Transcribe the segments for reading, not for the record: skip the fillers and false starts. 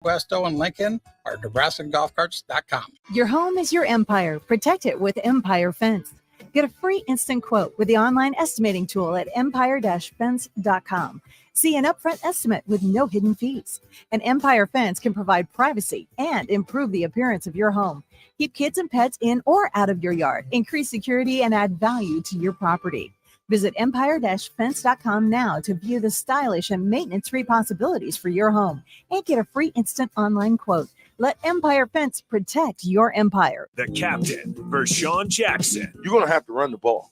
Westo and Lincoln or NebraskaGolfCarts.com. Your home is your empire. Protect it with Empire Fence. Get a free instant quote with the online estimating tool at empire-fence.com. See an upfront estimate with no hidden fees. An Empire Fence can provide privacy and improve the appearance of your home. Keep kids and pets in or out of your yard. Increase security and add value to your property. Visit empire-fence.com now to view the stylish and maintenance-free possibilities for your home and get a free instant online quote. Let Empire Fence protect your empire. The captain, Vershawn Jackson. You're going to have to run the ball.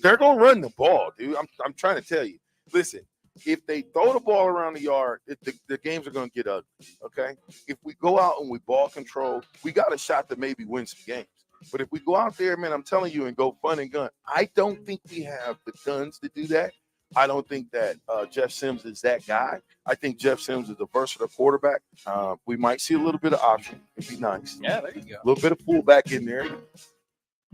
They're going to run the ball, dude. I'm trying to tell you. Listen, if they throw the ball around the yard, the games are going to get ugly, okay? If we go out and we ball control, we got a shot to maybe win some games. But if we go out there, man, I'm telling you, and go fun and gun, I don't think we have the guns to do that. I don't think that Jeff Sims is that guy. I think Jeff Sims is a versatile quarterback. We might see a little bit of option. It'd be nice. Yeah, there you go. A little bit of fullback in there.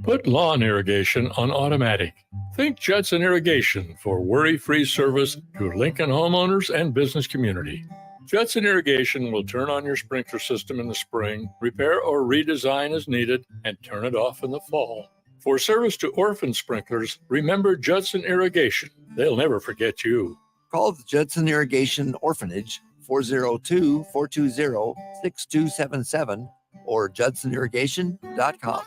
Put lawn irrigation on automatic. Think Judson Irrigation for worry-free service to Lincoln homeowners and business community. Judson Irrigation will turn on your sprinkler system in the spring, repair or redesign as needed, and turn it off in the fall. For service to orphan sprinklers, remember Judson Irrigation. They'll never forget you. Call the Judson Irrigation Orphanage 402-420-6277 or judsonirrigation.com.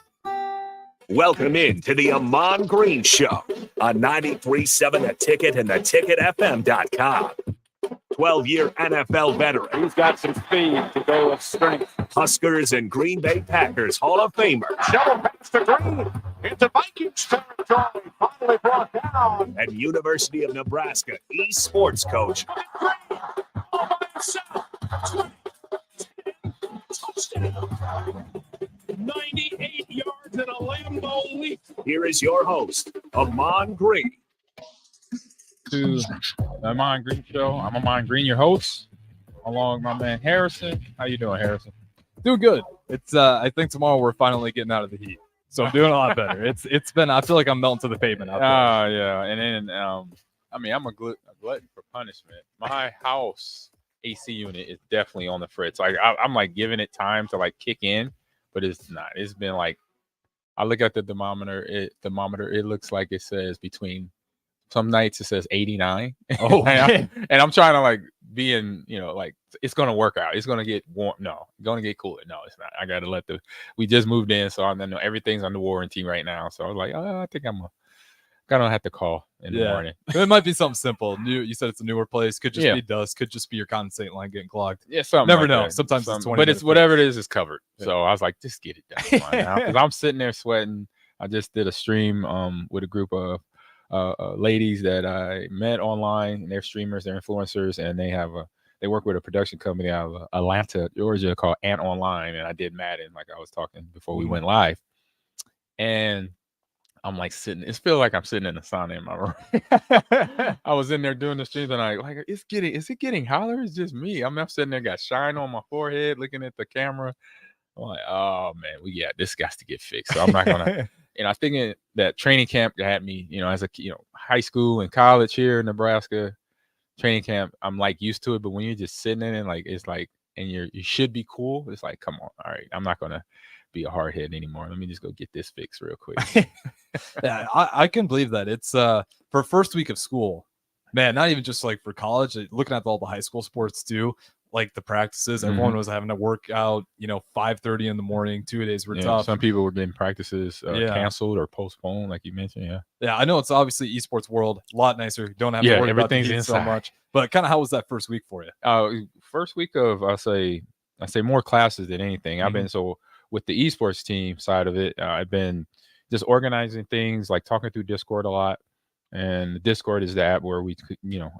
Welcome in to the Ahman Green Show on 93.7 The Ticket and theticketfm.com. 12-year NFL veteran. He's got some speed to go with strength. Huskers and Green Bay Packers Hall of Famer. Shovel pass to Green into Vikings territory. Finally brought down. And University of Nebraska esports coach. Green all by himself. 20, touchdown. 98 yards and a Lambeau leap. Here is your host, Ahman Green. To the Ahman Green Show. I'm Ahman Green, your host, along with my man Harrison. How you doing, Harrison? Doing good. It's I think tomorrow we're finally getting out of the heat, so I'm doing a lot better. It's been, I feel like I'm melting to the pavement out there. Oh yeah, and then I mean, I'm a glutton for punishment. My house AC unit is definitely on the fritz. Like I'm like giving it time to like kick in, but it's not. It's been like, I look at the thermometer. It looks like it says between. Some nights it says 89. Oh, and I'm trying to like be in, like it's gonna work out. It's gonna get warm. No, gonna get cooler. No, it's not. I gotta we just moved in, so I know everything's under warranty right now. So I was like, oh, I think I'm gonna have to call in the morning. It might be something simple. You said it's a newer place. Could just be dust. Could just be your condensate line getting clogged. Yeah, something. Never like know. that. Sometimes it's 20. But it's whatever it is, it's covered. Yeah. So I was like, just get it done now, because I'm sitting there sweating. I just did a stream with a group of ladies that I met online, and they're streamers, they're influencers, and they work with a production company out of Atlanta, Georgia called Ant Online, and I did Madden, like I was talking before we went live, and I'm like it feels like I'm sitting in the sauna in my room. I was in there doing the streams, and is it getting hotter? It's just me. I'm sitting there, got shine on my forehead, looking at the camera. I'm like, oh man, this got to get fixed. So I'm not gonna. And I think that training camp had me, as a high school and college here in Nebraska, training camp, I'm like used to it. But when you're just sitting in it, like it's like, and you should be cool. It's like, come on, all right, I'm not gonna be a hard head anymore. Let me just go get this fixed real quick. Yeah, I can believe that. It's for first week of school, man. Not even just like for college. Looking at all the high school sports too. Like the practices, everyone was having to work out, 5:30 in the morning. 2 days were tough. Some people were getting practices canceled or postponed, like you mentioned. Yeah, I know it's obviously esports world, a lot nicer. Don't have to worry about the heat so much. But kind of, how was that first week for you? First week of I say more classes than anything. I've been with the esports team side of it. I've been just organizing things, like talking through Discord a lot. And Discord is the app where we,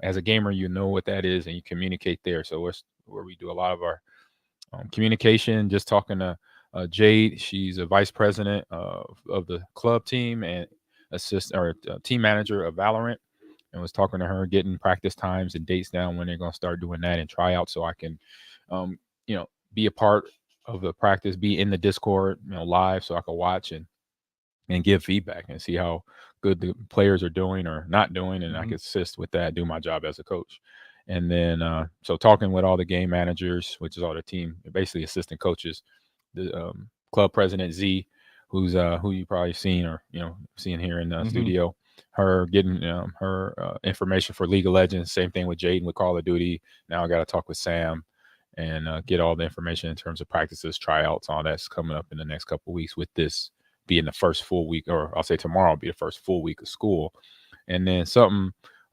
as a gamer, what that is, and you communicate there. So it's where we do a lot of our communication. Just talking to Jade, she's a vice president of the club team and team manager of Valorant, and was talking to her, getting practice times and dates down when they're going to start doing that and try out, so I can, be a part of the practice, be in the Discord, live, so I can watch and give feedback and see how good the players are doing or not doing, and I can assist with that, do my job as a coach. And then so talking with all the game managers, which is all the team, basically assistant coaches, the club president Z, who's who you probably seen or seeing here in the studio, her getting her information for League of Legends. Same thing with Jaden with Call of Duty. Now I got to talk with Sam and get all the information in terms of practices, tryouts, all that's coming up in the next couple of weeks, with this being the first full week, or I'll say tomorrow will be the first full week of school. And then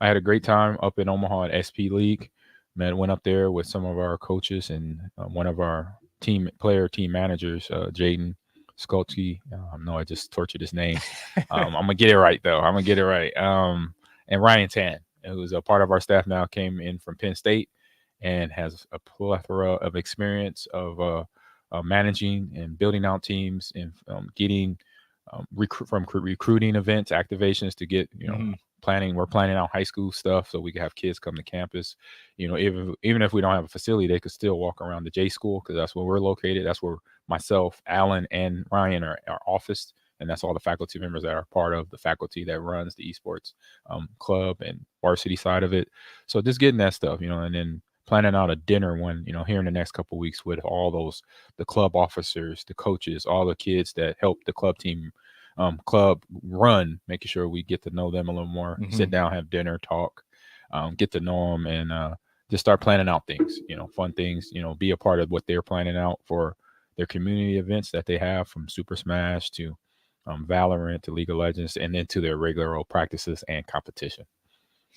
I had a great time up in Omaha at SP League. Went up there with some of our coaches and one of our team managers, Jaden Skolsky. No, I just tortured his name. I'm gonna get it right though. I'm gonna get it right. And Ryan Tan, who's a part of our staff now, came in from Penn State and has a plethora of experience of managing and building out teams and getting recruiting events, activations to get planning. We're planning out high school stuff so we can have kids come to campus. Even if we don't have a facility, they could still walk around the J School, because that's where we're located. That's where myself, Alan, and Ryan are officed, and that's all the faculty members that are part of the faculty that runs the esports club and varsity side of it. So just getting that stuff, and then planning out a dinner one, here in the next couple of weeks with all the club officers, the coaches, all the kids that help the club team club run, making sure we get to know them a little more, sit down, have dinner, talk, get to know them, and just start planning out things, fun things, be a part of what they're planning out for their community events that they have, from Super Smash to Valorant to League of Legends, and then to their regular old practices and competition.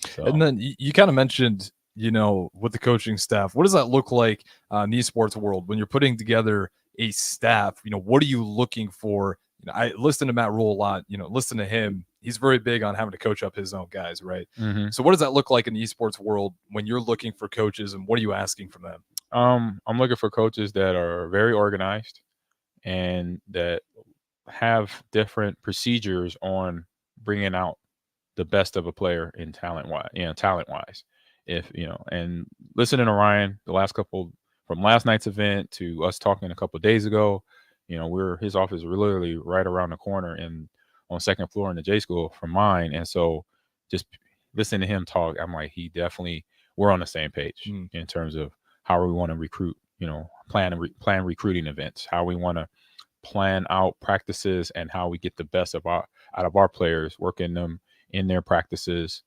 So. And then you kind of mentioned, with the coaching staff, what does that look like in the esports world when you're putting together a staff? What are you looking for? I listen to Matt Rule a lot, listen to him. He's very big on having to coach up his own guys, right? So what does that look like in the esports world when you're looking for coaches, and what are you asking from them? I'm looking for coaches that are very organized and that have different procedures on bringing out the best of a player in talent wise. And listening to Ryan, from last night's event to us talking a couple of days ago, his office is literally right around the corner and on second floor in the J School from mine. And so just listening to him talk, I'm like, we're on the same page in terms of how we want to recruit, plan recruiting events, how we want to plan out practices, and how we get the best out of our players, working them in their practices,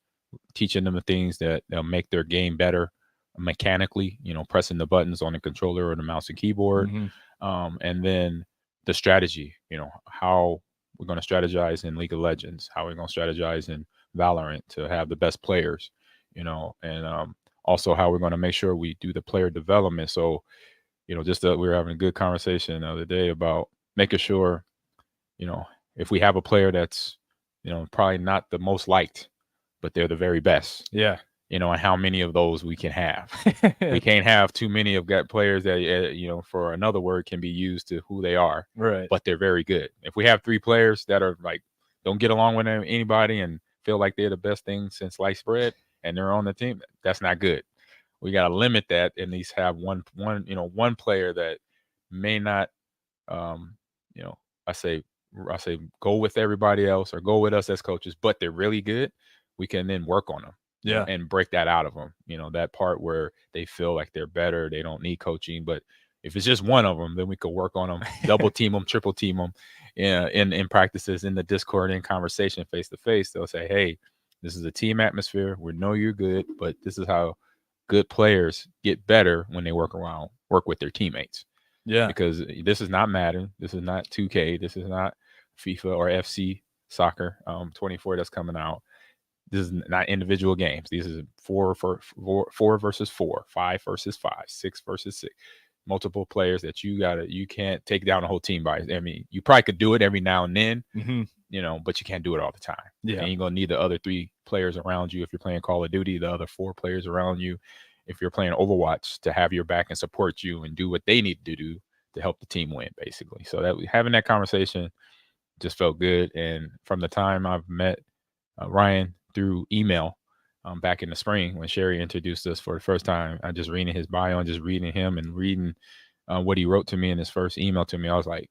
teaching them the things that they'll make their game better mechanically, pressing the buttons on the controller or the mouse and keyboard. And then the strategy, how we're going to strategize in League of Legends, how we're going to strategize in Valorant to have the best players, and also how we're going to make sure we do the player development. So, we were having a good conversation the other day about making sure, if we have a player that's, probably not the most liked, but they're the very best. Yeah. And how many of those we can have. We can't have too many of players that, for another word, can be used to who they are, right? But they're very good. If we have 3 players that are like, don't get along with anybody and feel like they're the best thing since sliced bread and they're on the team, that's not good. We got to limit that and at least have one player that may not, I say go with everybody else or go with us as coaches, but they're really good. We can then work on them. Yeah. And break that out of them, that part where they feel like they're better, they don't need coaching. But if it's just one of them, then we could work on them, double team them, triple team them in practices, in the Discord, in conversation, face to face. They'll say, hey, this is a team atmosphere. We know you're good, but this is how good players get better when they work with their teammates. Yeah. Because this is not Madden. This is not 2K. This is not FIFA or FC soccer 24 that's coming out. This is not individual games. These is 4 versus 4, 5 versus 5, 6 versus 6. Multiple players that you can't take down a whole team by. I mean, you probably could do it every now and then, but you can't do it all the time. Yeah. And you're going to need the other 3 players around you if you're playing Call of Duty, the other 4 players around you if you're playing Overwatch to have your back and support you and do what they need to do to help the team win, basically. So that having that conversation just felt good. And from the time I've met Ryan through email back in the spring when Sherry introduced us for the first time, I just reading his bio and just reading him and reading what he wrote to me in his first email to me. I was like,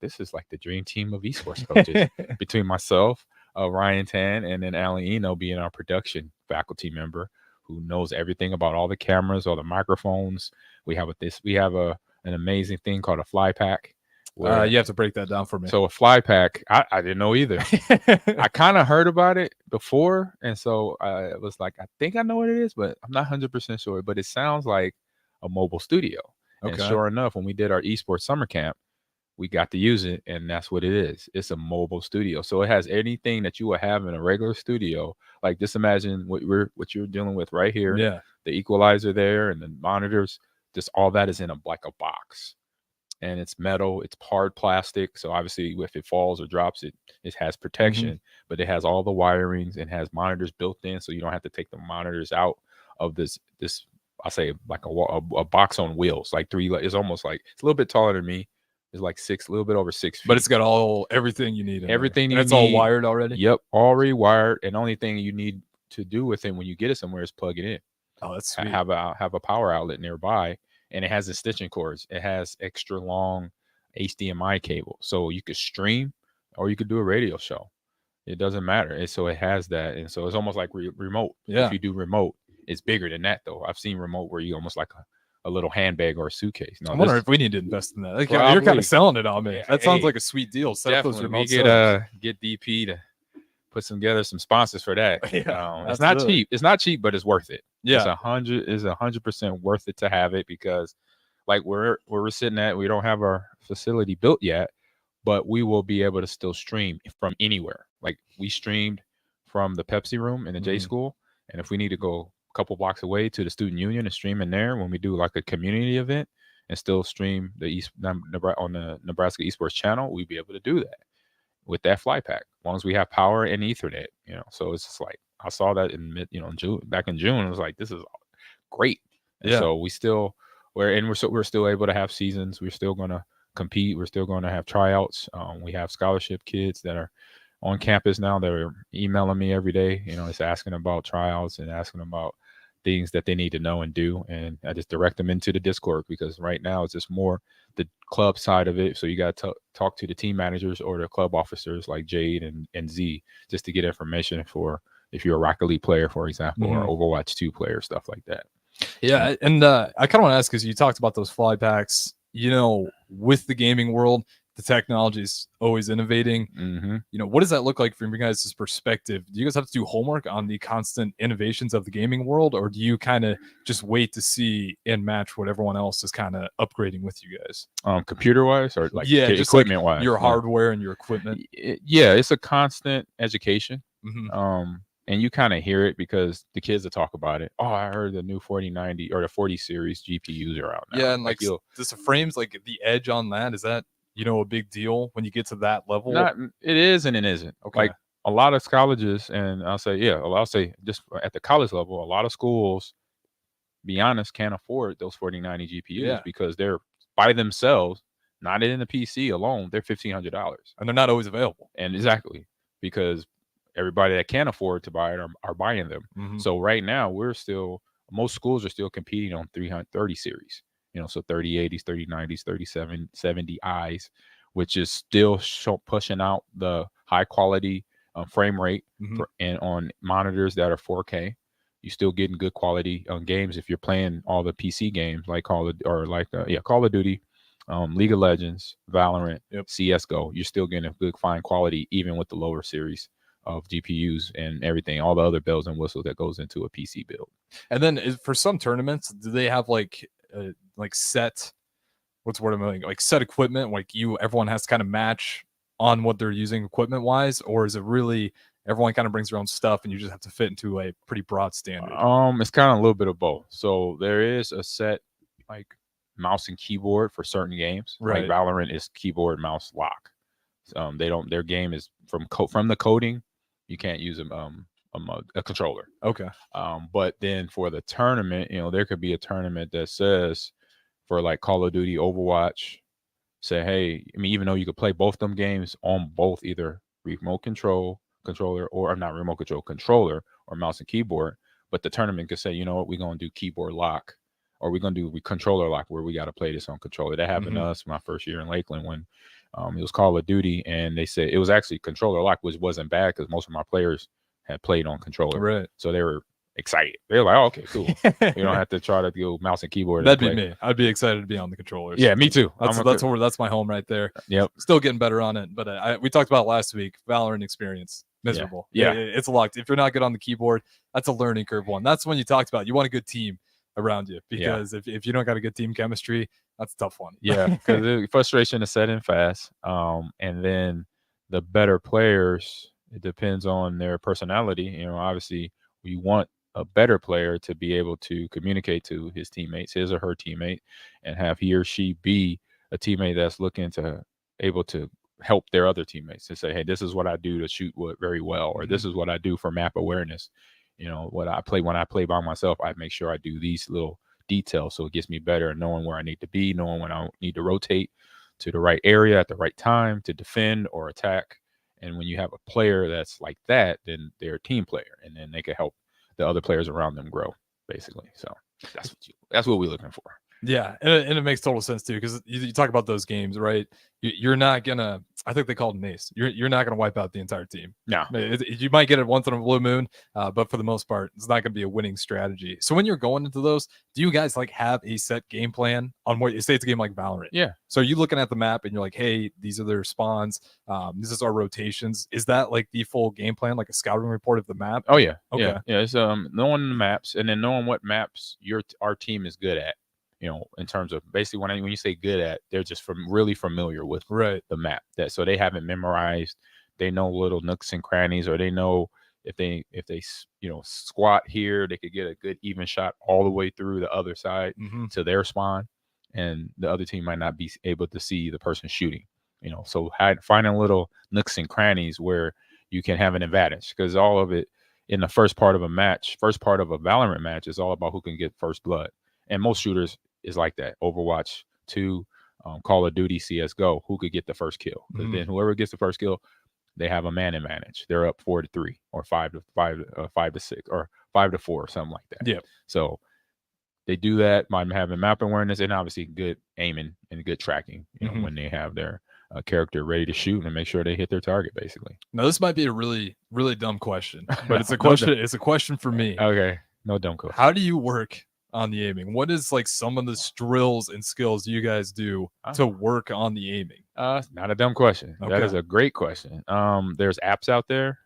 this is like the dream team of esports coaches between myself, Ryan Tan, and then Alan Eno being our production faculty member. who knows everything about all the cameras, all the microphones. We have an amazing thing called a fly pack. Where, you have to break that down for me. So a fly pack, I didn't know either. I kind of heard about it before, and so I was like, I think I know what it is, but I'm not 100% sure. But it sounds like a mobile studio. And sure enough, when we did our esports summer camp, we got to use it, and that's what it is. It's a mobile studio, so it has anything that you would have in a regular studio. Like, just imagine what you're dealing with right here. Yeah, the equalizer there and the monitors. Just all that is in a box. And it's metal, it's hard plastic. So obviously if it falls or drops, it has protection, but it has all the wirings and has monitors built in. So you don't have to take the monitors out of this, I'll say like a box on wheels, like it's almost like, it's a little bit taller than me. It's like a little bit over 6 feet. But it's got everything you need. Everything you need. It's all wired already? Yep, already wired. And the only thing you need to do with it when you get it somewhere is plug it in. Oh, that's sweet. Have a power outlet nearby. And it has extension cords. It has extra long HDMI cable. So you could stream or you could do a radio show. It doesn't matter. And so it has that. And so it's almost like remote. Yeah. If you do remote, it's bigger than that, though. I've seen remote where you almost like a little handbag or a suitcase. I wonder if we need to invest in that. Like, you're kind of selling it on me. Yeah, that sounds like a sweet deal. Set up those definitely. remote Get DP to put together some sponsors for that. Yeah, it's not cheap. It's not cheap, but it's worth it. Yeah, it's 100% worth it to have it, because like where we're sitting at, we don't have our facility built yet, but we will be able to still stream from anywhere. Like, we streamed from the Pepsi room in the J School, and if we need to go a couple blocks away to the Student Union and stream in there when we do like a community event and still stream on the Nebraska Esports channel, we'd be able to do that with that fly pack, as long as we have power and Ethernet. So it's just like, I saw that in back in June. I was like, this is great. And so we still. We're still able to have seasons. We're still going to compete. We're still going to have tryouts. We have scholarship kids that are on campus now that are emailing me every day. It's asking about tryouts and asking about things that they need to know and do. And I just direct them into the Discord, because right now it's just more the club side of it. So you got to talk to the team managers or the club officers like Jade and Z, just to get information for if you're a Rocket League player, for example, or Overwatch 2 player, stuff like that. Yeah, and I kind of want to ask, because you talked about those fly packs. With the gaming world, the technology is always innovating. What does that look like from your guys' perspective? Do you guys have to do homework on the constant innovations of the gaming world, or do you kind of just wait to see and match what everyone else is kind of upgrading with you guys? Computer wise, or like equipment wise, your hardware and your equipment. It's a constant education. And you kind of hear it because the kids will talk about it. Oh, I heard the new 4090 or the 40 series GPUs are out now. Yeah, and like this frames, like the edge on that, is that a big deal when you get to that level? It is and it isn't. Okay. Like a lot of colleges, and I'll say just at the college level, a lot of schools, be honest, can't afford those 4090 GPUs because they're by themselves, not in the PC alone, they're $1,500, and they're not always available. And exactly, because everybody that can afford to buy it are buying them. So right now most schools are still competing on 330 series, so 3080s, 3090s, 3070Is, which is still pushing out the high quality frame rate and on monitors that are 4K. You're still getting good quality on games if you're playing all the PC games like Call of Duty, League of Legends, Valorant, CS:GO. You're still getting a good fine quality even with the lower series of GPUs and everything, all the other bells and whistles that goes into a PC build. And then for some tournaments, do they have like set, what's the word I'm like set equipment? Like everyone has to kind of match on what they're using equipment wise, or is it really everyone kind of brings their own stuff and you just have to fit into a pretty broad standard? It's kind of a little bit of both. So there is a set like mouse and keyboard for certain games. Right. Like Valorant is keyboard mouse lock. Their game is from the coding. You can't use a controller. Okay. But then for the tournament, there could be a tournament that says for like Call of Duty, Overwatch, say, hey, even though you could play both them games on both either controller or mouse and keyboard, but the tournament could say, you know what, we're going to do keyboard lock, or we're going to do controller lock where we got to play this on controller. That happened to us my first year in Lakeland when it was Call of Duty, and they said it was actually controller lock, which wasn't bad because most of my players had played on controller. Right. So they were excited. They're like, oh, okay, cool. You don't have to try to go mouse and keyboard. That'd be me. I'd be excited to be on the controllers. Yeah, me too. That's my home right there. Yep. Still getting better on it, but we talked about it last week. Valorant experience, miserable. Yeah. It's locked. If you're not good on the keyboard, that's a learning curve one. That's when you talked about you want a good team around you, because if you don't got a good team chemistry, that's a tough one. Yeah, because the frustration is setting fast. And then the better players, it depends on their personality. You know, obviously we want a better player to be able to communicate to his teammates, his or her teammate, and have he or she be a teammate that's looking to able to help their other teammates to say, hey, this is what I do to shoot very well, or this is what I do for map awareness. You know, when I play by myself, I make sure I do these little details so it gets me better at knowing where I need to be, knowing when I need to rotate to the right area at the right time to defend or attack. And when you have a player that's like that, then they're a team player, and then they can help the other players around them grow, basically. So that's what we're looking for. Yeah, and it makes total sense too, because you talk about those games, right? You're not gonna. I think they called an ace. You're not gonna wipe out the entire team. No, you might get it once in a blue moon, but for the most part, it's not gonna be a winning strategy. So when you're going into those, do you guys like have a set game plan on what you say? It's a game like Valorant. Yeah. So are you looking at the map and you're like, hey, these are their spawns. This is our rotations. Is that like the full game plan, like a scouting report of the map? Oh yeah. Okay. Yeah. It's knowing the maps, and then knowing what maps our team is good at. You know, in terms of basically when you say good at, they're just really familiar with the map, that so they haven't memorized. They know little nooks and crannies, or they know if they squat here, they could get a good even shot all the way through the other side to their spawn, and the other team might not be able to see the person shooting. You know, so finding little nooks and crannies where you can have an advantage, because all of it in the first part of a Valorant match is all about who can get first blood, and most shooters is like that. Overwatch 2, Call of Duty, CSGO, who could get the first kill? Because then whoever gets the first kill, they have a man advantage. They're up 4-3 or 5-6 or 5-4 or something like that. Yeah. So they do that by having map awareness and obviously good aiming and good tracking. You know, when they have their character ready to shoot and make sure they hit their target, basically. Now this might be a really, really dumb question, but it's a question. It's a question for me. Okay, no dumb question. How do you work on the aiming? What is like some of the drills and skills you guys do to work on the aiming? Not a dumb question. Okay. That is a great question. There's apps out there.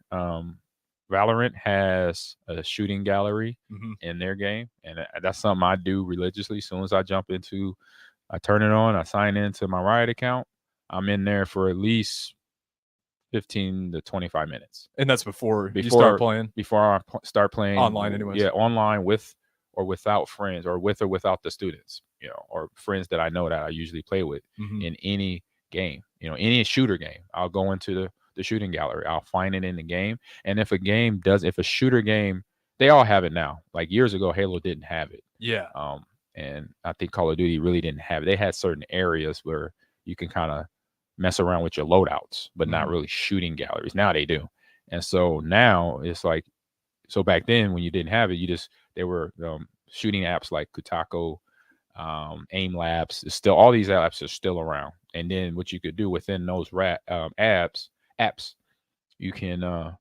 Valorant has a shooting gallery in their game, and that's something I do religiously. As soon as I I turn it on, I sign into my Riot account. I'm in there for at least 15 to 25 minutes. And that's before you start playing? Before I start playing. Online anyways? Yeah, online with or without friends, or with or without the students, you know, or friends that I know that I usually play with in any game, you know, any shooter game. I'll go into the shooting gallery. I'll find it in the game. And if a shooter game, they all have it now. Like years ago, Halo didn't have it. Yeah. And I think Call of Duty really didn't have it. They had certain areas where you can kind of mess around with your loadouts, but not really shooting galleries. Now they do. And so now it's like, so back then when you didn't have it, there were shooting apps like Kotaku, Aim Labs. Still, all these apps are still around. And then what you could do within those apps, you can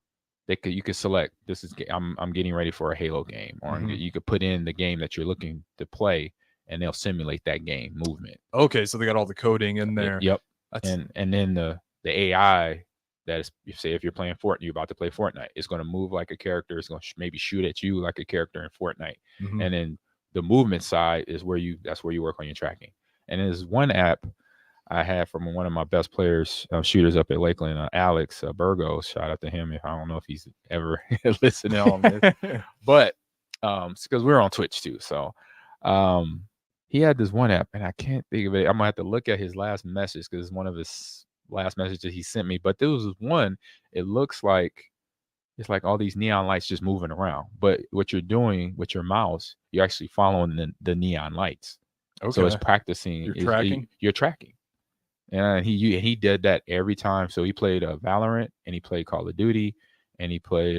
you could select, this is I'm getting ready for a Halo game, or you could put in the game that you're looking to play, and they'll simulate that game movement. Okay, so they got all the coding in there. Yep. And then the AI that is, say if you're playing Fortnite, you're about to play Fortnite, it's going to move like a character. It's going to maybe shoot at you like a character in Fortnite. And then the movement side is that's where you work on your tracking. And there's one app I had from one of my best players, shooters up at Lakeland, Alex Burgos. Shout out to him. I don't know if he's ever listening on this, but because we're on Twitch too. So he had this one app, and I can't think of it. I'm gonna have to look at his last message because it's one of his last messages he sent me. But there was one. It looks like it's like all these neon lights just moving around. But what you're doing with your mouse, you're actually following the neon lights. Okay. So it's practicing. You're tracking. And he did that every time. So he played Valorant, and he played Call of Duty, and he played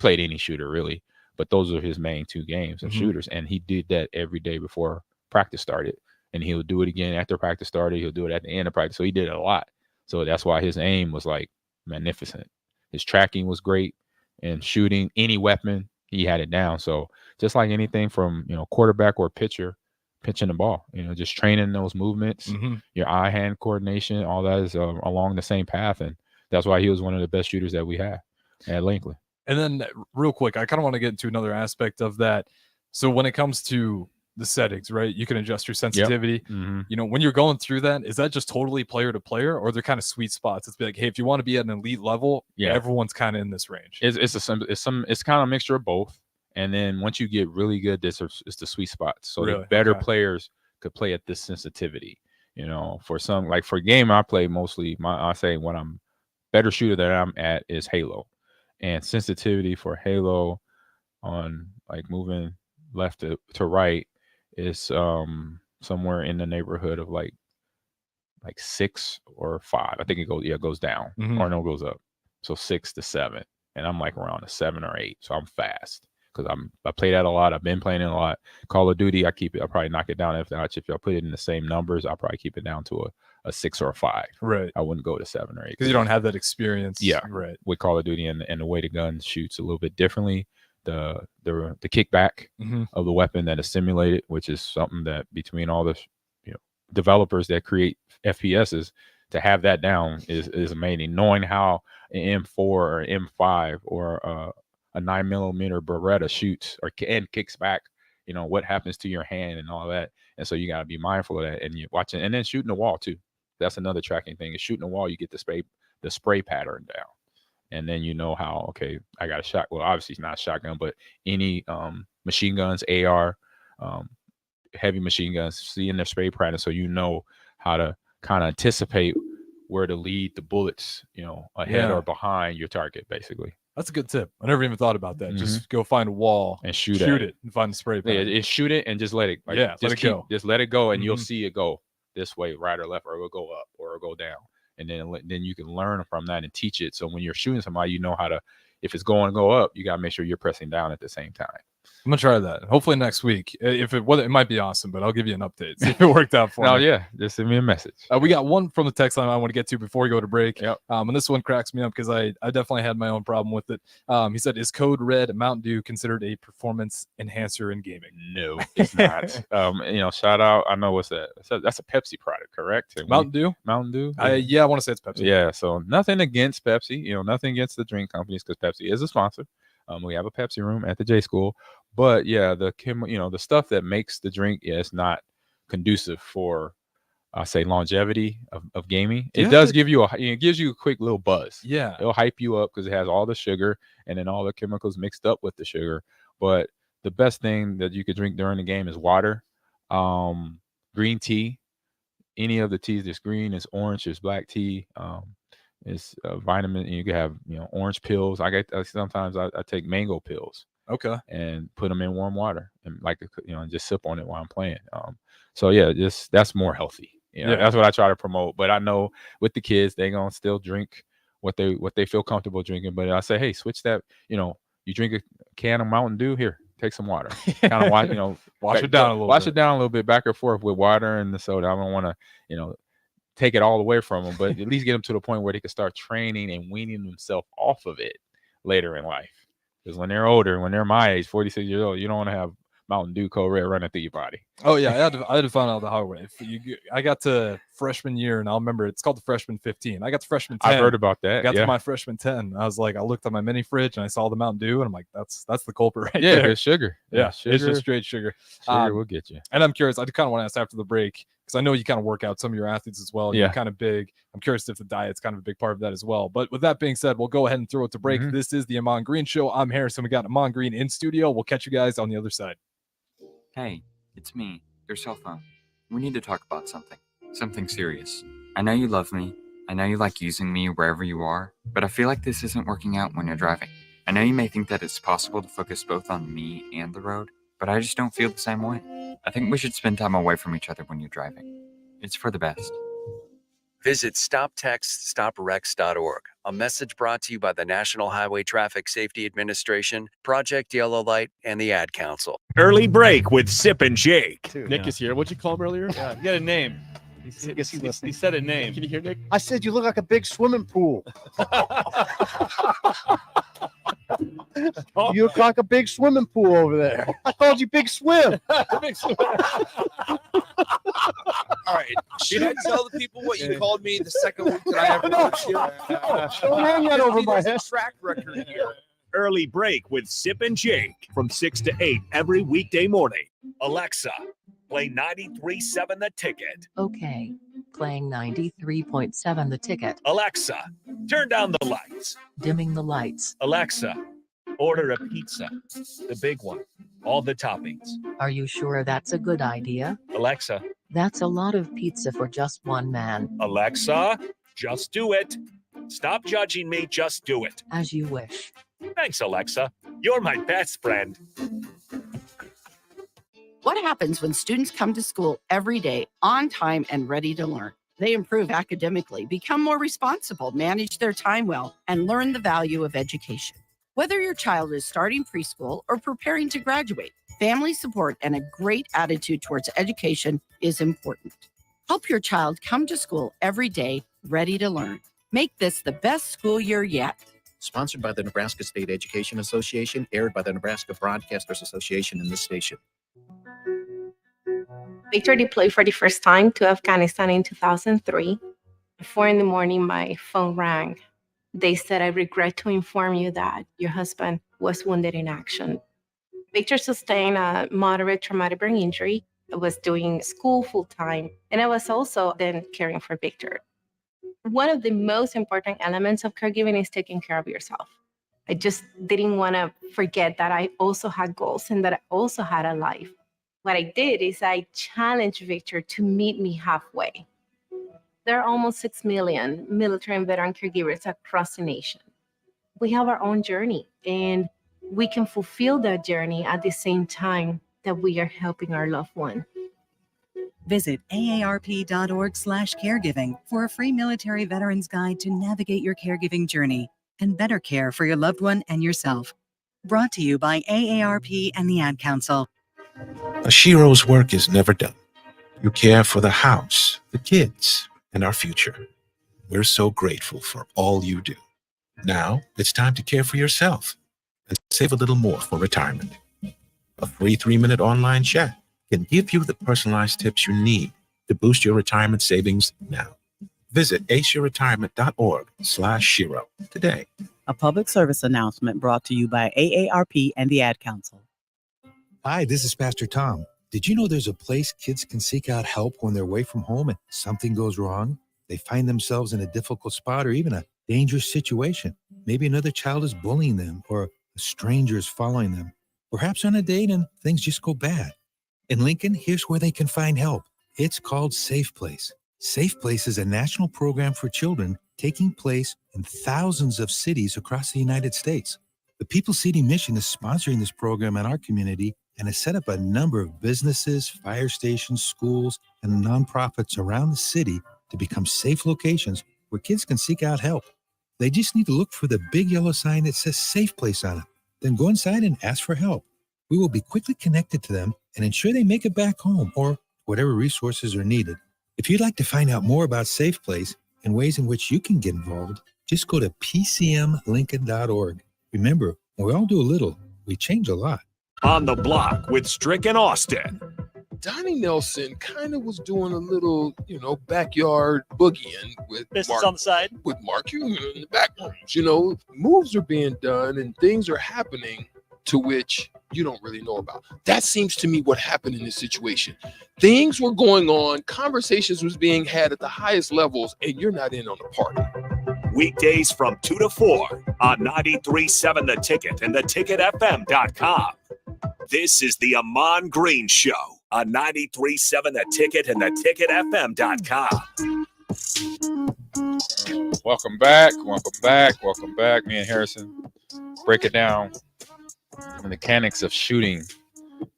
any shooter really. But those are his main two games and shooters. And he did that every day before practice started. And he'll do it again after practice started. He'll do it at the end of practice. So he did it a lot. So that's why his aim was like magnificent. His tracking was great, and shooting any weapon, he had it down. So just like anything from, quarterback or pitcher, pitching the ball, just training those movements, your eye-hand coordination, all that is along the same path. And that's why he was one of the best shooters that we had at Lincoln. And then real quick, I kind of want to get into another aspect of that. So when it comes to the settings, right, you can adjust your sensitivity. When you're going through that, is that just totally player to player, or they're kind of sweet spots? It's like, hey, if you want to be at an elite level, everyone's kind of in this range. It's kind of a mixture of both. And then once you get really good, it's the sweet spots. So the better players could play at this sensitivity. For some, like for game I play mostly, I say when I'm better shooter that I'm at is Halo. And sensitivity for Halo on like moving left to right is somewhere in the neighborhood of like 6 or 5. I think it goes down or no, it goes up. So 6 to 7, and I'm like around a 7 or 8. So I'm fast because I play that a lot. I've been playing it a lot. Call of Duty, I'll probably knock it down. If y'all put it in the same numbers, I'll probably keep it down to a 6 or a 5. Right. I wouldn't go to 7 or 8 because you don't have that experience. Yeah. Right. With Call of Duty and the way the gun shoots a little bit differently. The kickback of the weapon that is simulated, which is something that between all the developers that create FPSs, to have that down is amazing. Knowing how an M4 or M5 or a 9mm Beretta shoots and kicks back, what happens to your hand and all that. And so you got to be mindful of that. And you watching, and then shooting the wall too. That's another tracking thing. Is shooting the wall, you get the spray pattern down. And then how, okay, I got a shot. Well, obviously it's not a shotgun, but any machine guns, AR, heavy machine guns, seeing their spray pattern, so how to kind of anticipate where to lead the bullets, ahead or behind your target, basically. That's a good tip. I never even thought about that. Just go find a wall and shoot it and find the spray pattern. Yeah, shoot it and just let it. Go. Just let it go, and you'll see it go this way, right or left, or it'll go up or it'll go down. And then you can learn from that and teach it. So when you're shooting somebody, how to, if it's going to go up, you got to make sure you're pressing down at the same time. I'm going to try that. Hopefully next week. If it might be awesome, but I'll give you an update. See if it worked out for me. Oh, yeah. Just send me a message. We got one from the text line I want to get to before we go to break. Yep. And this one cracks me up because I definitely had my own problem with it. He said, is Code Red Mountain Dew considered a performance enhancer in gaming? No, it's not. Shout out. I know what's that. That's a Pepsi product, correct? Mountain Dew? Mountain Dew? Yeah, I want to say it's Pepsi. Yeah, so nothing against Pepsi. Nothing against the drink companies because Pepsi is a sponsor. We have a Pepsi room at the J School. But yeah, the stuff that makes the drink, it's not conducive for, I say, longevity of gaming. It does give you it gives you a quick little buzz. Yeah, it'll hype you up because it has all the sugar and then all the chemicals mixed up with the sugar. But the best thing that you could drink during the game is water, green tea, any of the teas. There's green, there's orange, there's black tea. It's vitamin. You can have orange pills. Sometimes I take mango pills. Okay. And put them in warm water and just sip on it while I'm playing. So yeah, that's more healthy. That's what I try to promote. But I know with the kids, they're gonna still drink what they feel comfortable drinking. But I say, hey, switch that. You drink a can of Mountain Dew, here, take some water. Kind of wash it down a little. Wash it down a little bit, back and forth with water and the soda. I don't want to take it all away from them, but at least get them to the point where they can start training and weaning themselves off of it later in life. Because when they're older, when they're my age, 46 years old, you don't want to have Mountain Dew Code Red running through your body. Oh yeah, I had to find out the hard way. I got to freshman year, and I'll remember it's called the freshman 15. I got the freshman 10. I've heard about that. I got to my freshman 10. I was like, I looked at my mini fridge and I saw the Mountain Dew, and I'm like, that's the culprit right there. It's sugar. Sugar. It's just straight sugar. Sugar will get you. And I'm curious. I kind of want to ask after the break because I know you kind of work out some of your athletes as well. You're kind of big. I'm curious if the diet's kind of a big part of that as well. But with that being said, we'll go ahead and throw it to break. This is the Ahman Green Show. I'm Harrison. We got Ahman Green in studio. We'll catch you guys on the other side. Hey, it's me, your cell phone. We need to talk about something serious. I know you love me. I know you like using me wherever you are, but I feel like this isn't working out when you're driving. I know you may think that it's possible to focus both on me and the road, but I just don't feel the same way. I think we should spend time away from each other when you're driving. It's for the best. Visit StopTextStopWrecks.org. A message brought to you by the National Highway Traffic Safety Administration, Project Yellow Light, and the Ad Council. Early break with Sip and Jake. Nick is here. What'd you call him earlier? Yeah, you got a name. He said a name. Can you hear Nick? I said you look like a big swimming pool. You look like a big swimming pool over there. I called you Big Swim. Big Swim. All right. Should I tell the people what you called me the second week that I ever watched you? Don't hang that over my head. Track record here. Early break with Sip and Jake from 6 to 8 every weekday morning. Alexa, play 93.7 The Ticket. Okay. Playing 93.7 The Ticket. Alexa, turn down the lights. Dimming the lights. Alexa, order a pizza. The big one. All the toppings. Are you sure that's a good idea? Alexa. That's a lot of pizza for just one man. Alexa, just do it. Stop judging me, just do it. As you wish. Thanks, Alexa. You're my best friend. What happens when students come to school every day on time and ready to learn? They improve academically, become more responsible, manage their time well, and learn the value of education. Whether your child is starting preschool or preparing to graduate, family support and a great attitude towards education is important. Help your child come to school every day ready to learn. Make this the best school year yet. Sponsored by the Nebraska State Education Association, aired by the Nebraska Broadcasters Association in this station. Victor deployed for the first time to Afghanistan in 2003. At 4 a.m, my phone rang. They said, "I regret to inform you that your husband was wounded in action." Victor sustained a moderate traumatic brain injury. I was doing school full time, and I was also then caring for Victor. One of the most important elements of caregiving is taking care of yourself. I just didn't want to forget that I also had goals and that I also had a life. What I did is I challenged Victor to meet me halfway. There are almost 6 million military and veteran caregivers across the nation. We have our own journey, and we can fulfill that journey at the same time that we are helping our loved one. Visit aarp.org/caregiving for a free military veterans guide to navigate your caregiving journey and better care for your loved one and yourself. Brought to you by AARP and the Ad Council. A Shiro's work is never done. You care for the house, the kids, and our future. We're so grateful for all you do. Now it's time to care for yourself and save a little more for retirement. A free 3-minute online chat can give you the personalized tips you need to boost your retirement savings now. Visit aceyourretirement.org/Shiro today. A public service announcement brought to you by AARP and the Ad Council. Hi, this is Pastor Tom. Did you know there's a place kids can seek out help when they're away from home and something goes wrong? They find themselves in a difficult spot or even a dangerous situation. Maybe another child is bullying them or a stranger is following them. Perhaps on a date and things just go bad. In Lincoln, here's where they can find help. It's called Safe Place. Safe Place is a national program for children taking place in thousands of cities across the United States. The People City Mission is sponsoring this program in our community and has set up a number of businesses, fire stations, schools, and nonprofits around the city to become safe locations where kids can seek out help. They just need to look for the big yellow sign that says Safe Place on it. Then go inside and ask for help. We will be quickly connected to them and ensure they make it back home or whatever resources are needed. If you'd like to find out more about Safe Place and ways in which you can get involved, just go to pcmlincoln.org. Remember, when we all do a little, we change a lot. On the Block with Strick and Austin. Donnie Nelson kind of was doing a little, backyard boogieing with Business on the side. With Mark Cuban in the back rooms. Moves are being done and things are happening to which you don't really know about. That seems to me what happened in this situation. Things were going on, conversations was being had at the highest levels, and you're not in on the party. Weekdays from 2 to 4 on 93.7 The Ticket and theticketfm.com. This is the Ahman Green Show on 93.7 The Ticket and theticketfm.com. Welcome back. Me and Harrison break it down. The mechanics of shooting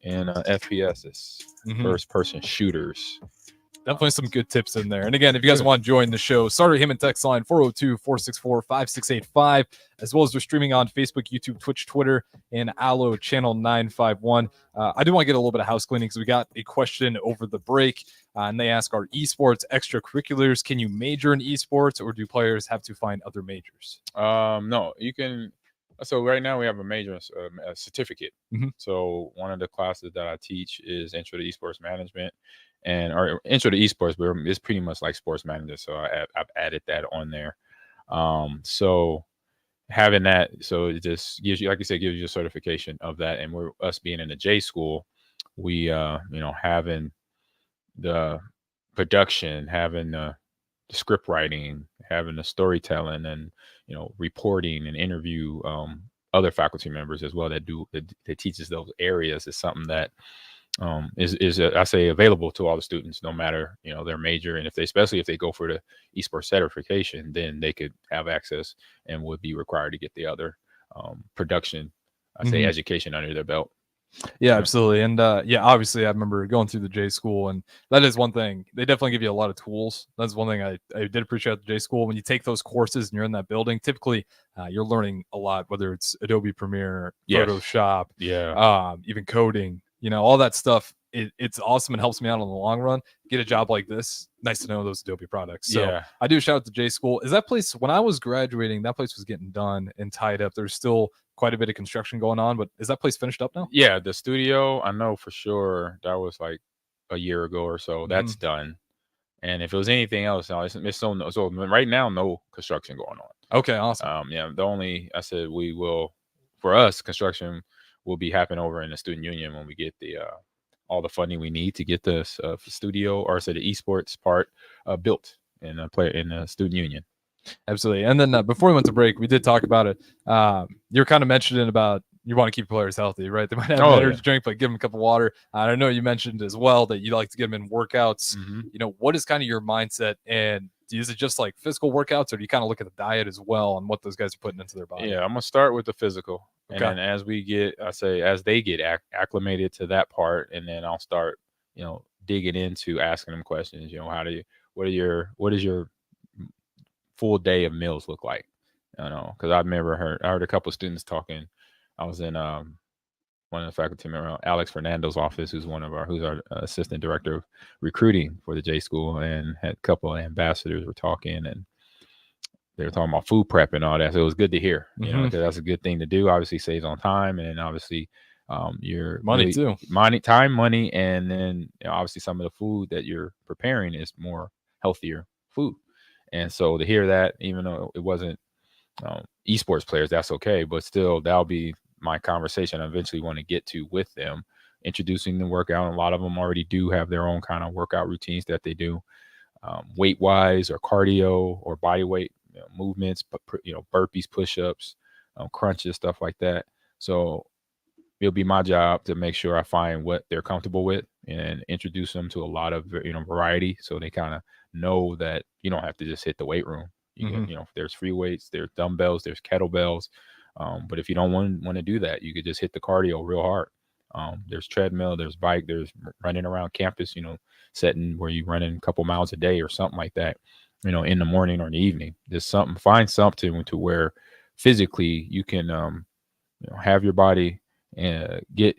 in FPSs, first-person shooters. Definitely some good tips in there. And again, if you guys want to join the show, Starter Heyman text line 402-464-5685, as well as we're streaming on Facebook, YouTube, Twitch, Twitter, and Allo channel 951. I do want to get a little bit of house cleaning because we got a question over the break, and they ask, are esports extracurriculars? Can you major in esports, or do players have to find other majors? No, you can So right now we have a major a certificate. Mhm. So one of the classes that I teach is Intro to Esports Management, or Intro to Esports, but it's pretty much like sports manager. So I've added that on there. So having that, so it just gives you, like you said, gives you a certification of that. And we're us being in the J school, we having the production, having the script writing, having the storytelling, and reporting and interview other faculty members as well that teaches those areas is something that is I say available to all the students, no matter their major, and especially if they go for the esports certification, then they could have access and would be required to get the other production, I say, Mhm. education under their belt. Yeah, absolutely. And obviously I remember going through the J school, and that is one thing. They definitely give you a lot of tools. That's one thing I did appreciate at the J school. When you take those courses and you're in that building, typically you're learning a lot, whether it's Adobe Premiere, Yes. Photoshop, Yeah. even coding, all that stuff. It's awesome and helps me out in the long run. Get a job like this, nice to know those Adobe products. So Yeah. I do shout out to J school. Is that place, when I was graduating, that place was getting done and tied up. There's still quite a bit of construction going on, but is that place finished up now? Yeah, the studio, I know for sure that was like a year ago or so. That's done. And if it was anything else, no, it's so right now, no construction going on. Okay, awesome. Yeah, I said for us, construction will be happening over in the student union when we get the all the funding we need to get this studio, or say the esports part built in the student union. Absolutely. And then before we went to break, we did talk about it. You're kind of mentioning about you want to keep players healthy, right? They might have an energy drink, but give them a cup of water. I know you mentioned as well that you like to get them in workouts. What is kind of your mindset? And is it just like physical workouts, or do you kind of look at the diet as well and what those guys are putting into their body? Yeah, I'm gonna start with the physical, and Okay. then as they get acclimated to that part, and then I'll start, digging into asking them questions. What is your full day of meals look like? Because I heard a couple of students talking. I was in one of the faculty members, Alex Fernando's office, who's our assistant director of recruiting for the J school, and had a couple of ambassadors were talking, and they were talking about food prep and all that. So it was good to hear, because that's a good thing to do. Obviously saves on time, and then obviously your money too. Time, money, and then obviously some of the food that you're preparing is more healthier food. And so to hear that, even though it wasn't esports players, that's okay, but still that'll be my conversation I eventually want to get to with them, introducing the workout. A lot of them already do have their own kind of workout routines that they do, weight wise or cardio or body weight movements, but burpees, push-ups, crunches, stuff like that. So it'll be my job to make sure I find what they're comfortable with and introduce them to a lot of variety, so they kind of know that you don't have to just hit the weight room. You can, there's free weights, there's dumbbells, there's kettlebells. But if you don't want to do that, you could just hit the cardio real hard. There's treadmill, there's bike, there's running around campus, setting where you running a couple miles a day or something like that, in the morning or in the evening. There's find something to where physically you can, have your body get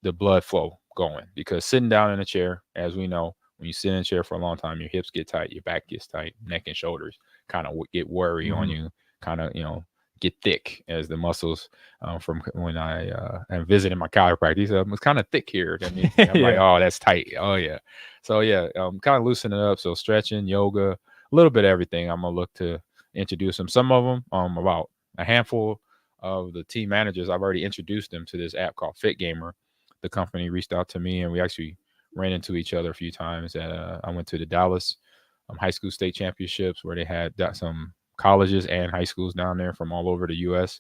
the blood flow going, because sitting down in a chair, as we know, when you sit in a chair for a long time, your hips get tight, your back gets tight, neck and shoulders kind of get worry on you, kind of, get thick, as the muscles from when I am visiting my chiropractor. He said, it's kind of thick here. I mean, I'm like, oh, that's tight. Oh yeah. So yeah, kind of loosen it up. So stretching, yoga, a little bit of everything. I'm gonna look to introduce them. Some of them, about a handful of the team managers, I've already introduced them to this app called Fit Gamer. The company reached out to me, and we actually ran into each other a few times. I went to the Dallas high school state championships, where they had some colleges and high schools down there from all over the U.S.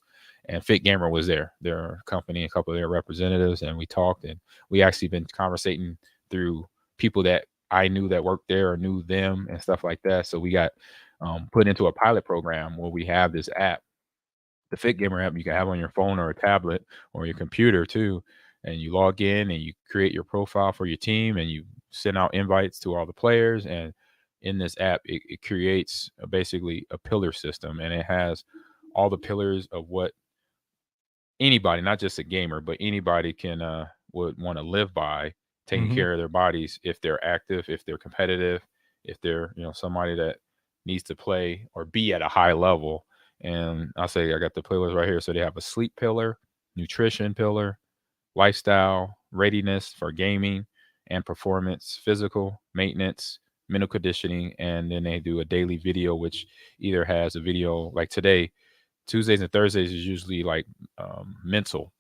And Fit Gamer was there, their company, a couple of their representatives, and we talked. And we actually been conversating through people that I knew that worked there or knew them and stuff like that. So we got put into a pilot program where we have this app, the Fit Gamer app, you can have on your phone or a tablet or your computer too. And you log in and you create your profile for your team, and you send out invites to all the players. And in this app, it creates basically a pillar system, and it has all the pillars of what anybody, not just a gamer, but anybody can would want to live by, taking care of their bodies, if they're active, if they're competitive, if they're somebody that needs to play or be at a high level. And I'll say I got the pillars right here. So they have a sleep pillar, nutrition pillar, lifestyle, readiness for gaming and performance, physical, maintenance, mental conditioning, and then they do a daily video, which either has a video like today. Tuesdays and Thursdays is usually like a mental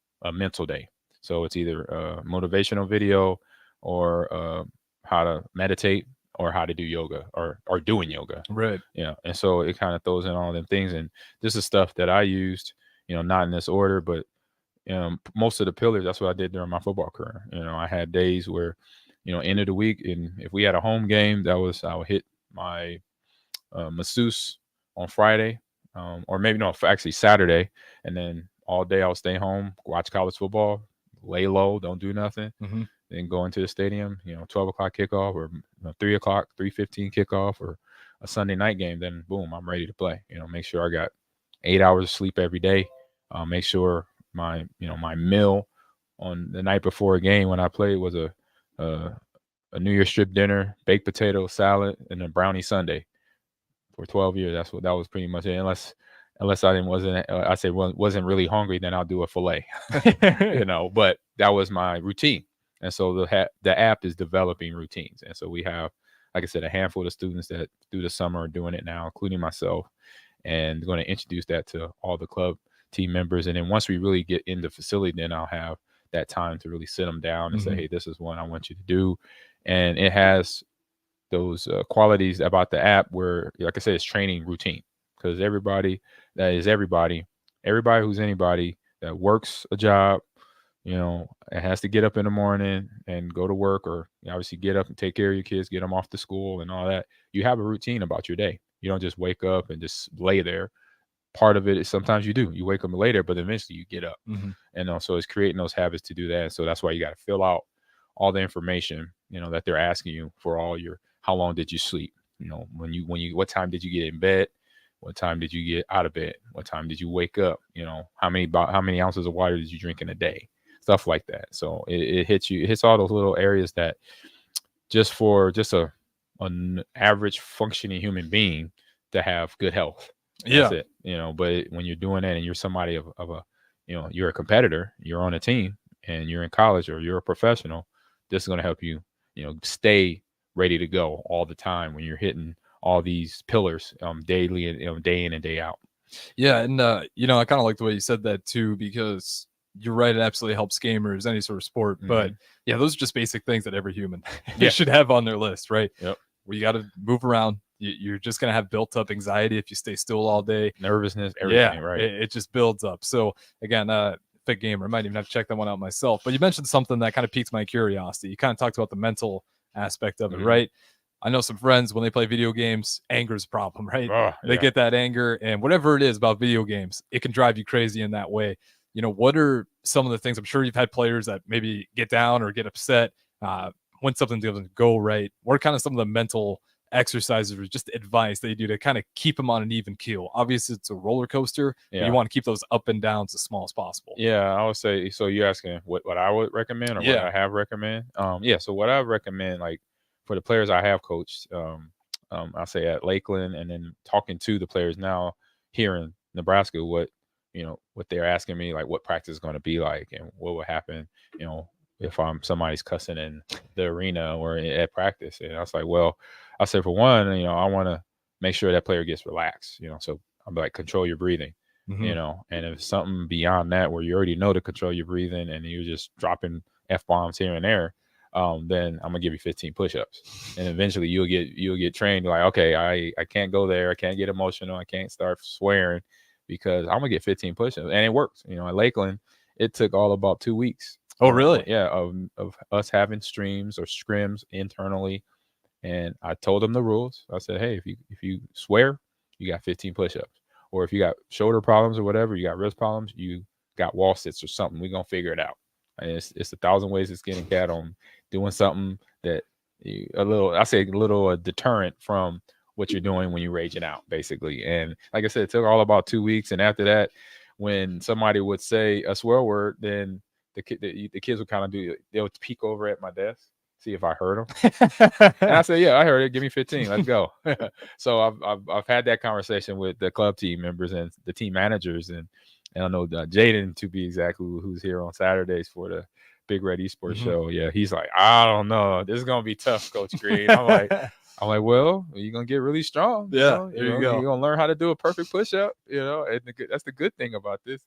day. So it's either a motivational video or how to meditate or how to do yoga or doing yoga. Right. Yeah. And so it kind of throws in all them things. And this is stuff that I used, not in this order, but most of the pillars, that's what I did during my football career. I had days where, end of the week, and if we had a home game, I would hit my masseuse on Friday, or maybe no, actually Saturday, and then all day I'll stay home, watch college football, lay low, don't do nothing, then go into the stadium. 12 o'clock kickoff or 3 o'clock, 3:15 kickoff, or a Sunday night game. Then boom, I'm ready to play. Make sure I got 8 hours of sleep every day. Make sure my meal on the night before a game when I played was a New Year's strip dinner, baked potato salad, and a brownie sundae. For 12 years, that was pretty much it. Unless I wasn't really hungry, then I'll do a fillet. But that was my routine. And so the app is developing routines. And so we have, like I said, a handful of students that through the summer are doing it now, including myself, and going to introduce that to all the club team members. And then once we really get in the facility, then I'll have that time to really sit them down and say, hey, this is what I want you to do. And it has those qualities about the app where, like I said, it's training routine, because everybody who's anybody that works a job, it has to get up in the morning and go to work, or obviously get up and take care of your kids, get them off to school and all that. You have a routine about your day. You don't just wake up and just lay there. Part of it is sometimes you do. You wake up later, but eventually you get up. And so it's creating those habits to do that. And so that's why you got to fill out all the information, that they're asking you for how long did you sleep? What time did you get in bed? What time did you get out of bed? What time did you wake up? How many ounces of water did you drink in a day? Stuff like that. So it hits all those little areas that just for an average functioning human being to have good health. That's it. But when you're doing that and you're somebody of a, you're a competitor, you're on a team, and you're in college or you're a professional, this is going to help you, stay ready to go all the time when you're hitting all these pillars daily and day in and day out. Yeah. And, I kind of like the way you said that too, because you're right. It absolutely helps gamers, any sort of sport. But yeah, those are just basic things that every human should have on their list, right? Yep. Where you got to move around. You're just going to have built up anxiety if you stay still all day. Nervousness, everything, right? It just builds up. So again, fit gamer, I might even have to check that one out myself. But you mentioned something that kind of piqued my curiosity. You kind of talked about the mental aspect of it, right? I know some friends, when they play video games, anger's a problem, right? They get that anger, and whatever it is about video games, it can drive you crazy in that way. What are some of the things? I'm sure you've had players that maybe get down or get upset when something doesn't go right. What are kind of some of the mental exercises or just advice that you do to kind of keep them on an even keel? Obviously, it's a roller coaster. But you want to keep those up and downs as small as possible. Yeah, I would say, so you're asking what I would recommend or what I have recommend? So what I recommend, like for the players I have coached, I say at Lakeland, and then talking to the players now here in Nebraska, what they're asking me, like what practice is going to be like and what would happen, if somebody's cussing in the arena or at practice. And I was like, well, I said, for one, I want to make sure that player gets relaxed, so I'm like, control your breathing, and if something beyond that, where you already know to control your breathing and you're just dropping F-bombs here and there, then I'm gonna give you 15 push-ups, and eventually you'll get trained, like, okay, I can't go there. I can't get emotional. I can't start swearing because I'm gonna get 15 push-ups. And it works. At Lakeland, it took all about 2 weeks. Oh, really? Yeah, of us having streams or scrims internally. And I told them the rules. I said, hey, if you swear, you got 15 push-ups. Or if you got shoulder problems or whatever, you got wrist problems, you got wall sits or something. We're going to figure it out. And it's 1,000 ways of skinning cat on doing something that a little deterrent from what you're doing when you're raging out, basically. And like I said, it took all about 2 weeks. And after that, when somebody would say a swear word, then the kids would kind of they'll peek over at my desk, see if I heard him. And I said, yeah, I heard it. Give me 15. Let's go. So I've had that conversation with the club team members and the team managers, and I know Jaden, to be exact, who's here on Saturdays for the Big Red Esports show. Yeah, he's like, I don't know. This is gonna be tough, Coach Green. I'm like, well, you're gonna get really strong. Yeah, there you go. You're gonna learn how to do a perfect push-up. And that's the good thing about this.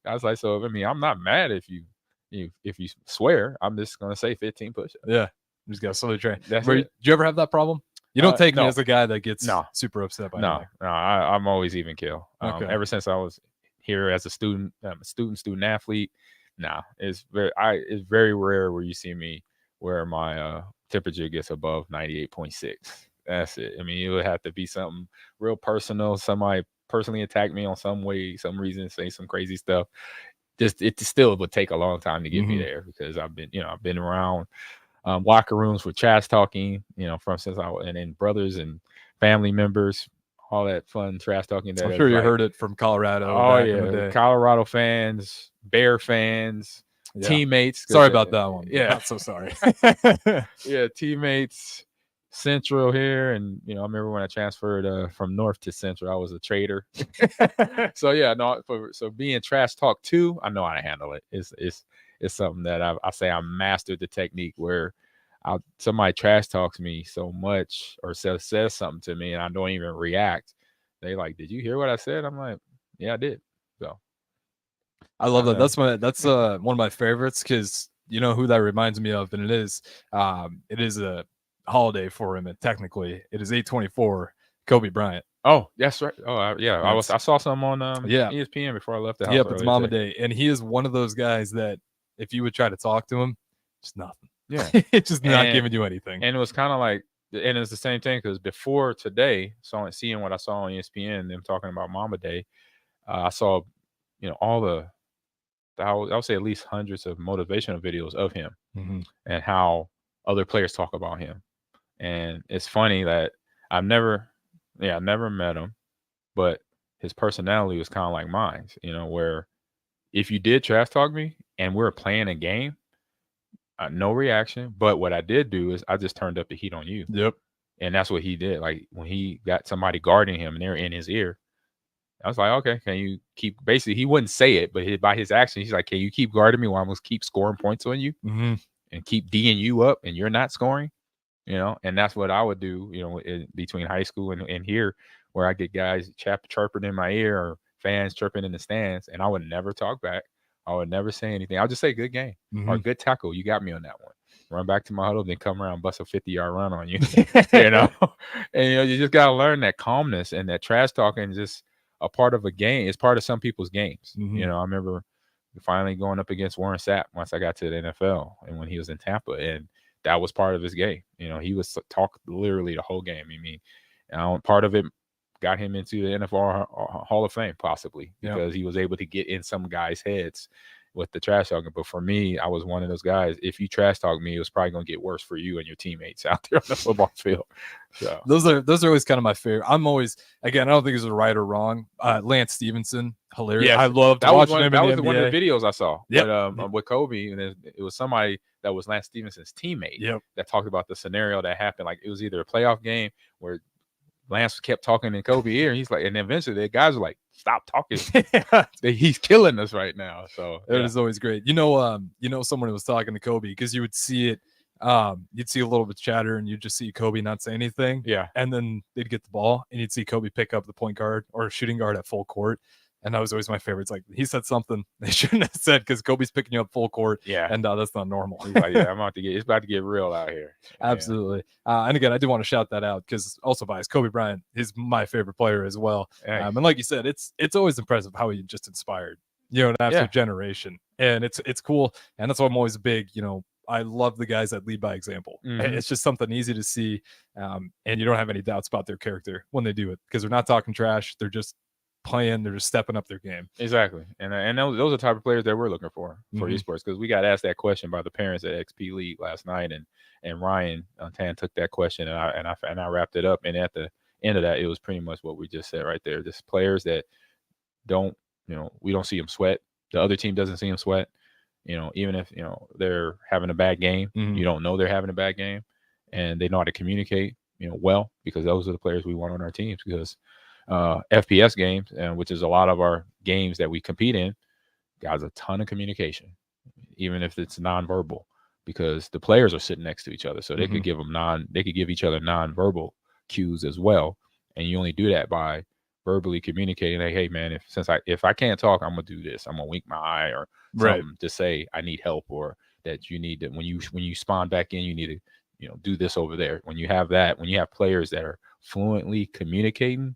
I was like, so I mean, I'm not mad if you swear. I'm just gonna say 15 push-ups. Yeah, you just gotta slowly train. That's Do it. you ever have that problem? You don't take me no. as a guy that gets No. super upset by No, anything. no, I'm always even kill. Okay. Ever since I was here as a student, student athlete. Nah, it's very rare where you see me where my temperature gets above 98.6. That's it. I mean, it would have to be something real personal. Somebody personally attack me on some way, some reason, say some crazy stuff. It still would take a long time to get me there, because I've been around locker rooms with trash talking, from since and then brothers and family members, all that fun trash talking. I'm sure you heard it from Colorado. Oh back in the yeah, day. Colorado fans, Bear fans, Yeah. teammates. Sorry about that one. Yeah, Not so sorry. Yeah, teammates. Central here, and I remember when I transferred from North to Central, I was a trader. So yeah, no, so being trash talk too, I know how to handle it. It's something that I say I mastered the technique where somebody trash talks me so much or says something to me, and I don't even react. They like, did you hear what I said? I'm like, yeah, I did. So I love that. That's one of my favorites, because you know who that reminds me of, and it is a holiday for him, and technically it is 8/24, Kobe Bryant. Oh, that's right. Oh, yeah. I saw some on ESPN before I left the house. Yep, it's Mama Day, and he is one of those guys that if you would try to talk to him, just nothing. Yeah, it's just not giving you anything. And it was kind of like, and it's the same thing, because before today, seeing what I saw on ESPN, them talking about Mama Day, I saw, all I would say at least hundreds of motivational videos of him and how other players talk about him. And it's funny that I've never met him, but his personality was kind of like mine, where if you did trash talk me and we're playing a game, no reaction. But what I did do is I just turned up the heat on you. Yep. And that's what he did. Like when he got somebody guarding him and they're in his ear, I was like, okay, can you keep, basically he wouldn't say it, but by his action, he's like, can you keep guarding me while I'm going to keep scoring points on you and keep D'ing you up and you're not scoring? And that's what I would do, between high school and here, where I get guys chirping in my ear or fans chirping in the stands, and I would never talk back. I would never say anything. I'll just say good game or good tackle. You got me on that one. Run back to my huddle, then come around, bust a 50-yard run on you. And you just got to learn that calmness, and that trash talking is just a part of a game. It's part of some people's games. I remember finally going up against Warren Sapp once I got to the NFL, and when he was in Tampa, and that was part of his game. He was talk literally the whole game. I mean, part of it got him into the NFL Hall of Fame, possibly, because he was able to get in some guys' heads with the trash talking. But for me, I was one of those guys. If you trash talk me, it was probably going to get worse for you and your teammates out there on the football field. So those are always kind of my favorite. I'm always, again, I don't think it's right or wrong. Lance Stevenson, hilarious. Yes. I loved watching him. That was one of the videos I saw. Yep. But, with Kobe, and it was somebody that was Lance Stevenson's teammate that talked about the scenario that happened. Like it was either a playoff game where Lance kept talking in Kobe's ear, and he's like, and eventually the guys were like, "Stop talking! He's killing us right now." So it is always great. Someone who was talking to Kobe, because you would see it. You'd see a little bit of chatter, and you'd just see Kobe not say anything. Yeah, and then they'd get the ball, and you'd see Kobe pick up the point guard or shooting guard at full court. And that was always my favorite. It's like he said something they shouldn't have said, because Kobe's picking you up full court. Yeah, and that's not normal. He's like, yeah, it's about to get real out here. Absolutely. And again, I do want to shout that out, because also biased. Kobe Bryant is my favorite player as well. And like you said, it's always impressive how he just inspired an absolute generation, and it's cool. And that's why I'm always big. I love the guys that lead by example. It's just something easy to see, and you don't have any doubts about their character when they do it, because they're not talking trash. They're just playing, they're just stepping up their game. Exactly. And those are the type of players that we're looking for esports, because we got asked that question by the parents at XP League last night, and Ryan Tan took that question, and I wrapped it up, and at the end of that, it was pretty much what we just said right there. Just players that don't, we don't see them sweat. The other team doesn't see them sweat. even if they're having a bad game, you don't know they're having a bad game, and they know how to communicate, well, because those are the players we want on our teams. Because FPS games, which is a lot of our games that we compete in, guys, a ton of communication, even if it's nonverbal, because the players are sitting next to each other, so they could give each other nonverbal cues as well, and you only do that by verbally communicating, like, hey man, if I can't talk, I'm gonna do this. I'm gonna wink my eye or something to say I need help, or that you need to, when you spawn back in, you need to do this over there. When you have players that are fluently communicating,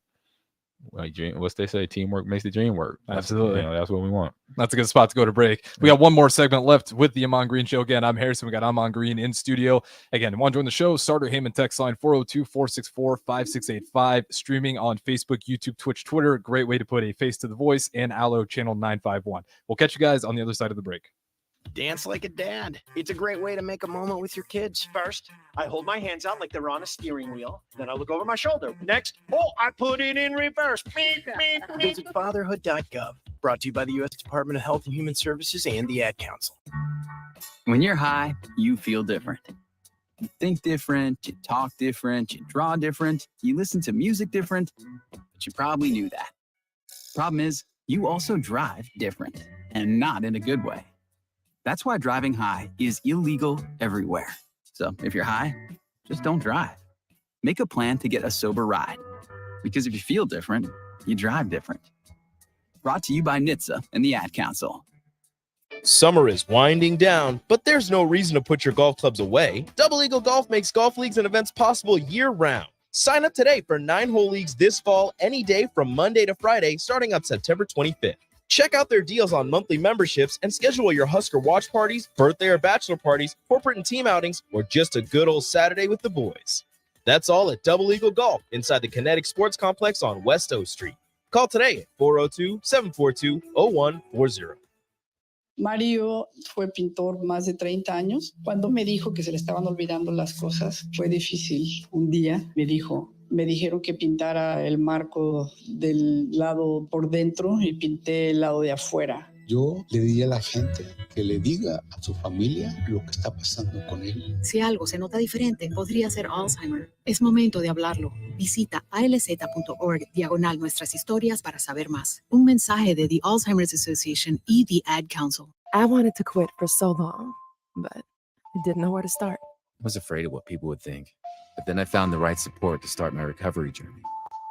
like what's they say, teamwork makes the dream work. Absolutely. That's what we want. That's a good spot to go to break. We got one more segment left with the Ahman Green Show. Again, I'm Harrison. We got Ahman Green in studio. Again, want to join the show? Starter Heyman text line 402-464-5685. Streaming on Facebook, YouTube, Twitch, Twitter. Great way to put a face to the voice. And Allo channel 951. We'll catch you guys on the other side of the break. Dance like a dad. It's a great way to make a moment with your kids. First, I hold my hands out like they're on a steering wheel. Then I look over my shoulder. Next, I put it in reverse. Visit fatherhood.gov. Brought to you by the U.S. Department of Health and Human Services and the Ad Council. When you're high, you feel different. You think different, you talk different, you draw different, you listen to music different, but you probably knew that. Problem is, you also drive different, and not in a good way. That's why driving high is illegal everywhere. So if you're high, just don't drive. Make a plan to get a sober ride. Because if you feel different, you drive different. Brought to you by NHTSA and the Ad Council. Summer is winding down, but there's no reason to put your golf clubs away. Double Eagle Golf makes golf leagues and events possible year-round. Sign up today for 9-hole leagues this fall, any day from Monday to Friday, starting on September 25th. Check out their deals on monthly memberships and schedule your Husker watch parties, birthday or bachelor parties, corporate and team outings, or just a good old Saturday with the boys. That's all at Double Eagle Golf inside the Kinetic Sports Complex on West O Street. Call today at 402-742-0140. Mario fue pintor más de 30 años. Cuando me dijo que se le estaban olvidando las cosas, fue difícil. Un día me dijeron que pintara el marco del lado por dentro y pinté el lado de afuera. Yo le diría a la gente que le diga a su familia lo que está pasando con él. Si algo se nota diferente, podría ser Alzheimer. Es momento de hablarlo. Visita alz.org/nuestras historias para saber más. Un mensaje de the Alzheimer's Association y the Ad Council. I wanted to quit for so long, but I didn't know where to start. I was afraid of what people would think, but then I found the right support to start my recovery journey.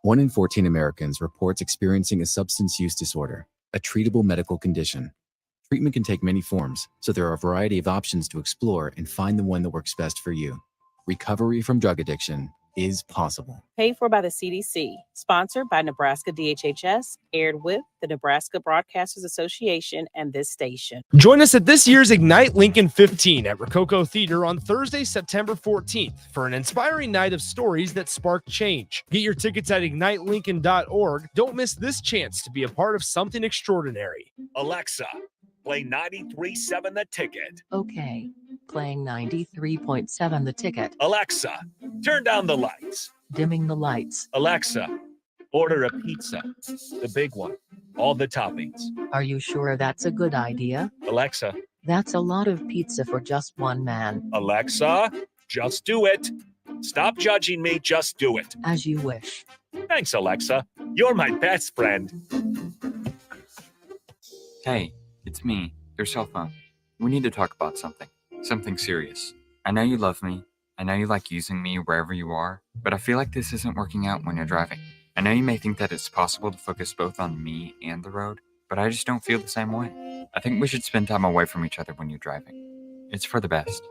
1 in 14 Americans reports experiencing a substance use disorder, a treatable medical condition. Treatment can take many forms, so there are a variety of options to explore and find the one that works best for you. Recovery from drug addiction is possible. Paid for by the CDC, sponsored by Nebraska DHHS, aired with the Nebraska Broadcasters Association and this station. Join us at this year's Ignite Lincoln 15 at Rococo Theater on Thursday, September 14th for an inspiring night of stories that spark change. Get your tickets at ignitelincoln.org. Don't miss this chance to be a part of something extraordinary. Alexa, play 93.7 The Ticket. Okay, playing 93.7 The Ticket. Alexa, turn down the lights. Dimming the lights. Alexa, order a pizza, the big one, all the toppings. Are you sure that's a good idea? Alexa. That's a lot of pizza for just one man. Alexa, just do it. Stop judging me, just do it. As you wish. Thanks, Alexa. You're my best friend. Hey, it's me, your cell phone. We need to talk about something. Something serious. I know you love me. I know you like using me wherever you are, but I feel like this isn't working out when you're driving. I know you may think that it's possible to focus both on me and the road, but I just don't feel the same way. I think we should spend time away from each other when you're driving. It's for the best.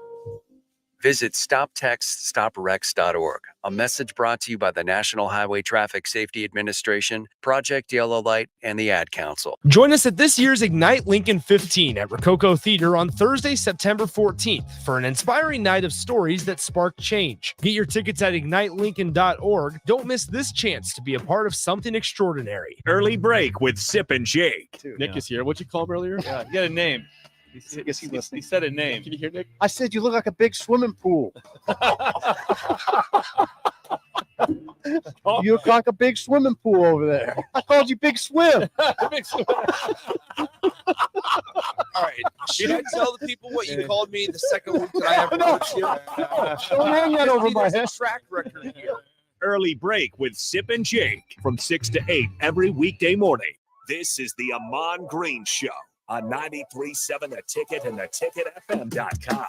Visit StopTextStopWrecks.org. A message brought to you by the National Highway Traffic Safety Administration, Project Yellow Light, and the Ad Council. Join us at this year's Ignite Lincoln 15 at Rococo Theater on Thursday, September 14th for an inspiring night of stories that spark change. Get your tickets at ignitelincoln.org. Don't miss this chance to be a part of something extraordinary. Early break with Sip and Jake. Nick is here. What'd you call him earlier? Yeah, you got a name. He said a name. Can you hear Nick? I said you look like a big swimming pool. You look like a big swimming pool over there. I called you Big Swim. Big Swim. All right. Should I tell the people what you called me the second week that I ever coached you? Don't hang that over my head. Track record here. Early break with Sip and Jake from 6 to 8 every weekday morning. This is the Ahman Green Show on 93.7 The Ticket and theticketfm.com.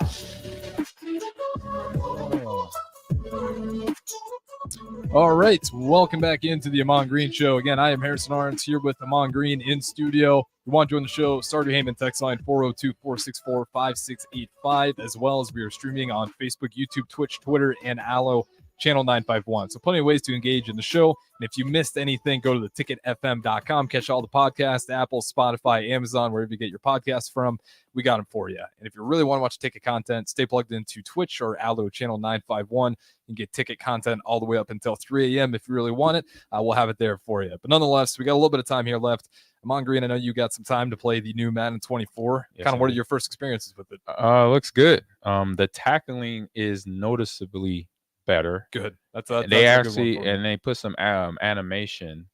All right, welcome back into the Ahman Green Show. Again, I am Harrison Arns here with Ahman Green in studio. If you want to join the show, Stardew Heyman text line 402-464-5685, as well as we are streaming on Facebook, YouTube, Twitch, Twitter, and Allo Channel 951. So plenty of ways to engage in the show. And if you missed anything, go to theticketfm.com. Catch all the podcasts, Apple, Spotify, Amazon, wherever you get your podcasts from. We got them for you. And if you really want to watch ticket content, stay plugged into Twitch or Allo Channel 951. You can get ticket content all the way up until 3 a.m. if you really want it. We'll have it there for you. But nonetheless, we got a little bit of time here left. Ahman Green, I know you got some time to play the new Madden 24. Yes, kind of what are your first experiences with it? Looks good. The tackling is noticeably better. Good. That's they a actually good one for me. and they put some animation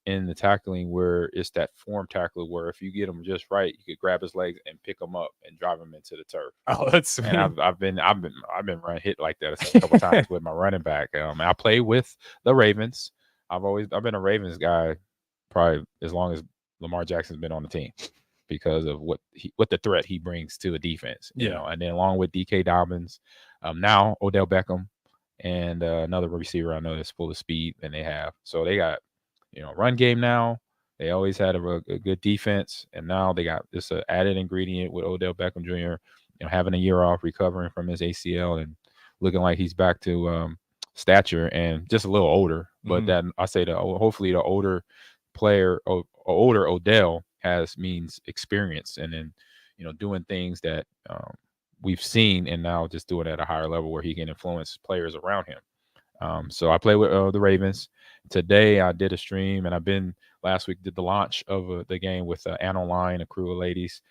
in the tackling where it's that form tackle where if you get him just right, you could grab his legs and pick him up and drive him into the turf. Oh, that's sweet. And I've been run hit like that a couple times with my running back. I play with the Ravens. I've been a Ravens guy probably as long as Lamar Jackson's been on the team because of what the threat he brings to a defense. You know, and then along with DK Dobbins, now Odell Beckham. And another receiver I know that's full of speed than they have. So they got, run game now. They always had a good defense, and now they got this added ingredient with Odell Beckham Jr. Having a year off, recovering from his ACL, and looking like he's back to stature and just a little older. But that I say hopefully the older player, older Odell means experience, and then doing things that we've seen, and now just doing it at a higher level where he can influence players around him. So I play with the Ravens. Today I did a stream, and last week did the launch of the game with Ann Online, a crew of ladies,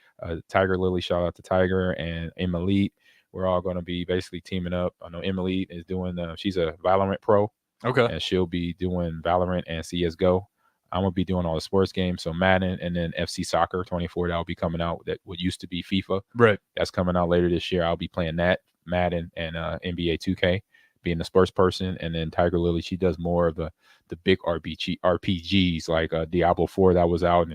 Tiger Lily, shout out to Tiger, and Emily. We're all going to be basically teaming up. I know Emily is doing, she's a Valorant pro. Okay. And she'll be doing Valorant and CSGO. I'm going to be doing all the sports games. So Madden and then FC Soccer 24, that'll be coming out. That what used to be FIFA. Right. That's coming out later this year. I'll be playing that, Madden, and NBA 2K, being the sports person. And then Tiger Lily, she does more of the big RPGs like Diablo 4 that was out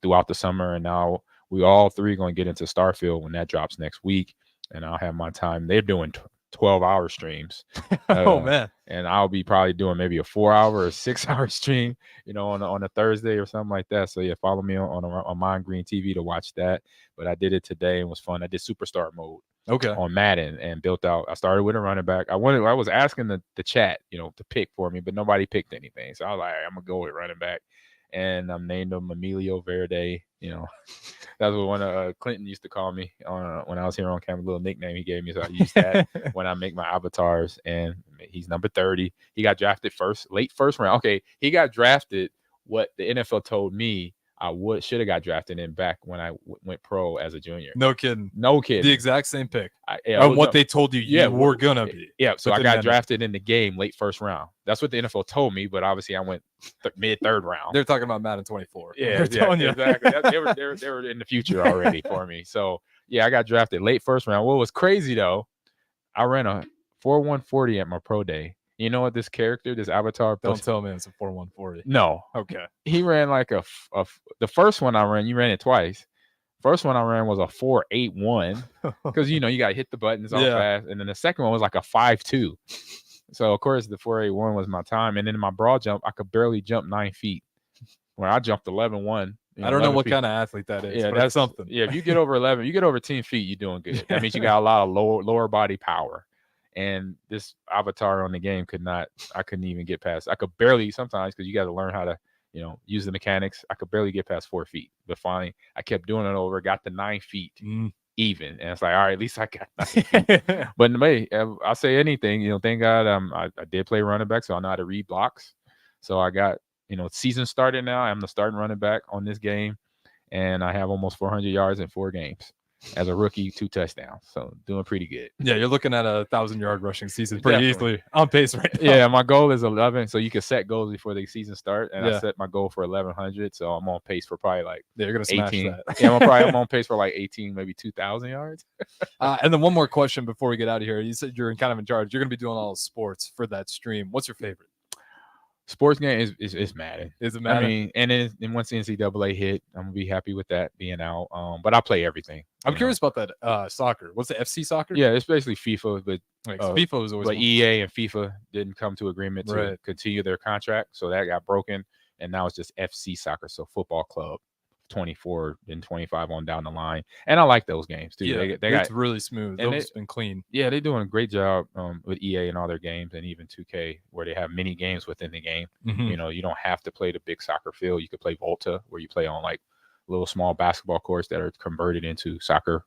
throughout the summer. And now we all three going to get into Starfield when that drops next week. And I'll have my time. They're doing 12-hour streams. Oh, man. And I'll be probably doing maybe a 4-hour or 6-hour stream, on a Thursday or something like that. So yeah, follow me on Ahman Green TV to watch that. But I did it today and it was fun. I did superstar mode on Madden and built out. I started with a running back. I was asking the chat, to pick for me, but nobody picked anything. So I was like, I'm gonna go with running back. And I'm named him Emilio Verde. That's what one of Clinton used to call me when I was here on camera. A little nickname he gave me, so I use that when I make my avatars. And he's number 30. He got drafted late first round. Okay, he got drafted. What the NFL told me I should have got drafted in back when I went pro as a junior. No kidding. The exact same pick. What they told you you were gonna be. Yeah, so I got drafted in the game late first round. That's what the NFL told me, but obviously I went mid third round. They're talking about Madden 24. Yeah, exactly. They were in the future already for me. So yeah, I got drafted late first round. What was crazy though, I ran a 4.140 at my pro day. You know what this avatar? Don't tell me it's a 4.140. No. Okay. He ran like the first one I ran. You ran it twice. First one I ran was a 4.81 because you got to hit the buttons all fast, and then the second one was like a 5.2. So of course the 4.81 was my time, and then in my broad jump I could barely jump 9 feet. When I jumped 11.1. I don't know what kind of athlete that is. Yeah, that's something. Yeah, if you get over 11, you get over 10 feet, you're doing good. That means you got a lot of lower body power. And this avatar on the game I couldn't even get past. I could barely sometimes because you got to learn how to, use the mechanics. I could barely get past 4 feet. But finally, I kept doing it over, got to 9 feet even. And it's like, all right, at least I got 9 feet. But anyway, I'll say anything, thank God I did play running back, so I know how to read blocks. So I got, season started now. I'm the starting running back on this game. And I have almost 400 yards in 4 games. as a rookie, 2 touchdowns. So doing pretty good. Yeah, you're looking at a 1,000-yard rushing season pretty Definitely. easily on pace right now. Yeah, my goal is 11. So you can set goals before the season start, and Yeah. I set my goal for 1,100. So I'm on pace for probably like Yeah, you're gonna smash 18. that. Yeah, I'm on pace for like 18, maybe 2,000 yards. And then one more question before we get out of here. You said you're kind of in charge. You're going to be doing all the sports for that stream. What's your favorite? Sports game is Madden. Is it Madden? I mean, and once the NCAA hit, I'm gonna be happy with that being out. But I play everything. I'm curious about that soccer. What's the FC soccer? Yeah, it's basically FIFA, but FIFA was always. But EA and FIFA didn't come to agreement to continue their contract, so that got broken, and now it's just FC soccer, so football club. 24 and 25 on down the line, and I like those games too. Yeah, they it's got really smooth. and Those been clean. Yeah, they're doing a great job with EA and all their games, and even 2K, where they have mini games within the game. Mhm. You know, you don't have to play the big soccer field. You could play Volta, where you play on like little small basketball courts that are converted into soccer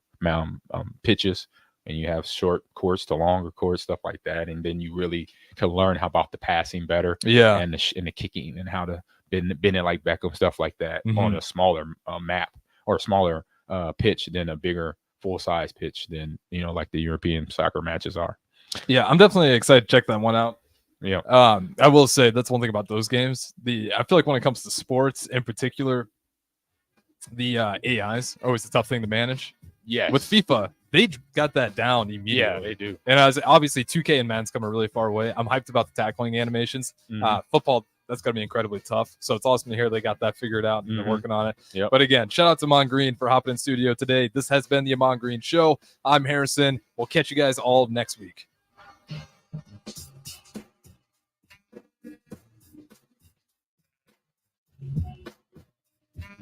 pitches, and you have short courts to longer courts, stuff like that, and then you really can learn how about the passing better, and the kicking and how to bend it like Beckham, stuff like that, on a smaller map or smaller pitch than a bigger full size pitch than like the European soccer matches are. Yeah, I'm definitely excited to check that one out. Yeah. I will say that's one thing about those games. I feel like when it comes to sports in particular, the AIs always a tough thing to manage. Yeah. With FIFA, they got that down immediately. Yeah, they do. And as obviously 2K and Madden's coming really far away. I'm hyped about the tackling animations. Football, that's going to be incredibly tough. So it's awesome to hear they got that figured out and they're working on it. Yep. But again, shout out to Ahman Green for hopping in studio today. This has been the Ahman Green Show. I'm Harrison. We'll catch you guys all next week.